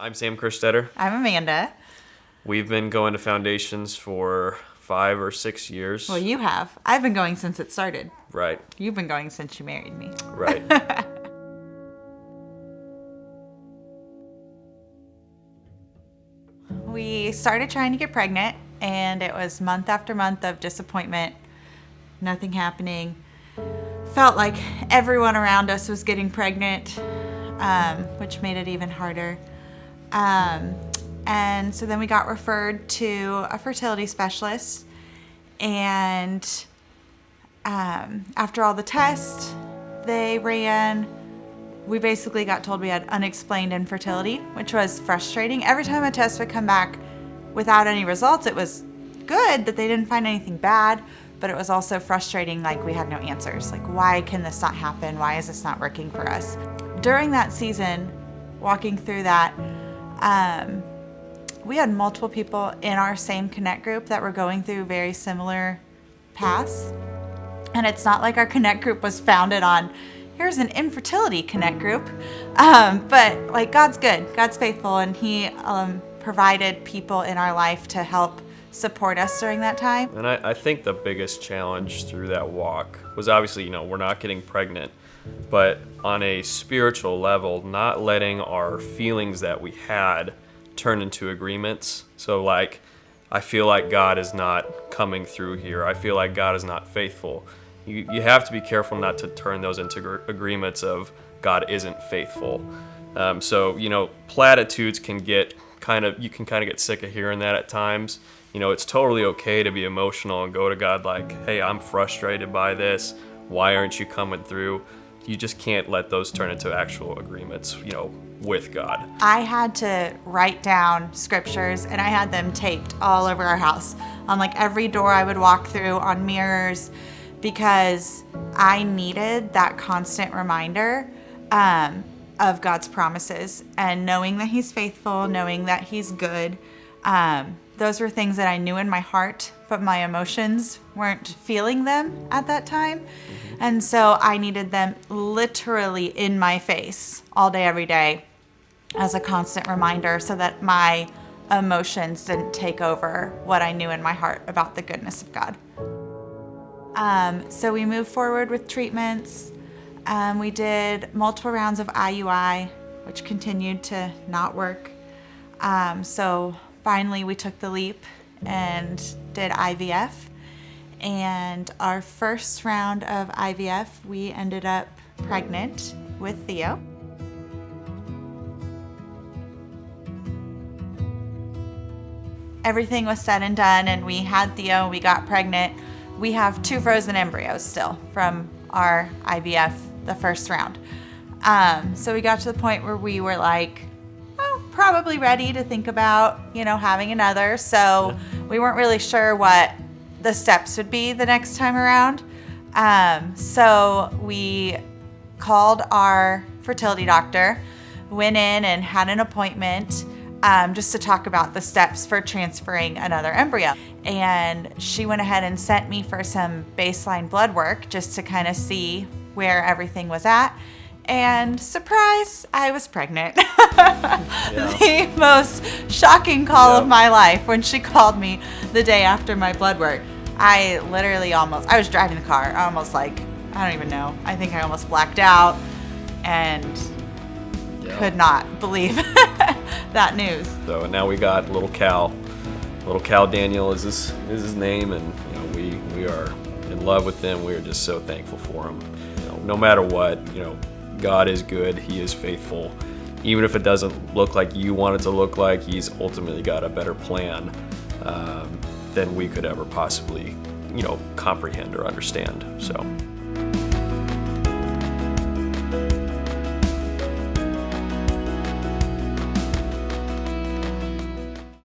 I'm Sam Kerstetter. I'm Amanda. We've been going to Foundations for 5 or 6 years. Well, you have. I've been going since it started. Right. You've been going since you married me. Right. We started trying to get pregnant, and it was month after month of disappointment. Nothing happening. Felt like everyone around us was getting pregnant, which made it even harder. And so then we got referred to a fertility specialist, and after all the tests they ran, we basically got told we had unexplained infertility, which was frustrating. Every time a test would come back without any results, it was good that they didn't find anything bad, but it was also frustrating, like we had no answers. Like, why can this not happen? Why is this not working for us? During that season, walking through that, we had multiple people in our same Connect group that were going through very similar paths. And it's not like our Connect group was founded on, here's an infertility Connect group. But like, God's good, God's faithful, and He provided people in our life to help support us during that time. And I think the biggest challenge through that walk was obviously, we're not getting pregnant, but on a spiritual level, not letting our feelings that we had turn into agreements. So like, I feel like God is not coming through here. I feel like God is not faithful. You have to be careful not to turn those into agreements of God isn't faithful. So, platitudes can get you can get sick of hearing that at times. It's totally okay to be emotional and go to God like, hey, I'm frustrated by this. Why aren't you coming through? You just can't let those turn into actual agreements, with God. I had to write down scriptures, and I had them taped all over our house on like every door I would walk through, on mirrors, because I needed that constant reminder of God's promises, and knowing that He's faithful, knowing that He's good. Those were things that I knew in my heart, but my emotions weren't feeling them at that time. And so I needed them literally in my face all day, every day, as a constant reminder, so that my emotions didn't take over what I knew in my heart about the goodness of God. So we moved forward with treatments. We did multiple rounds of IUI, which continued to not work. So finally we took the leap and did IVF. And our first round of IVF, we ended up pregnant with Theo. Everything was said and done, and we had Theo, and we got pregnant. We have 2 frozen embryos still from our IVF, the first round. So we got to the point where we were like, probably ready to think about, having another. So we weren't really sure what the steps would be the next time around. So we called our fertility doctor, went in and had an appointment just to talk about the steps for transferring another embryo. And she went ahead and sent me for some baseline blood work just to kind of see where everything was at. And surprise, I was pregnant. The most shocking call of my life when she called me the day after my blood work. I was driving the car. I don't even know. I think I almost blacked out and could not believe that news. So now we got little Cal. Little Cal Daniel is his name, and we are in love with him. We are just so thankful for him. No matter what, God is good. He is faithful. Even if it doesn't look like you want it to look like, He's ultimately got a better plan than we could ever possibly, comprehend or understand. So.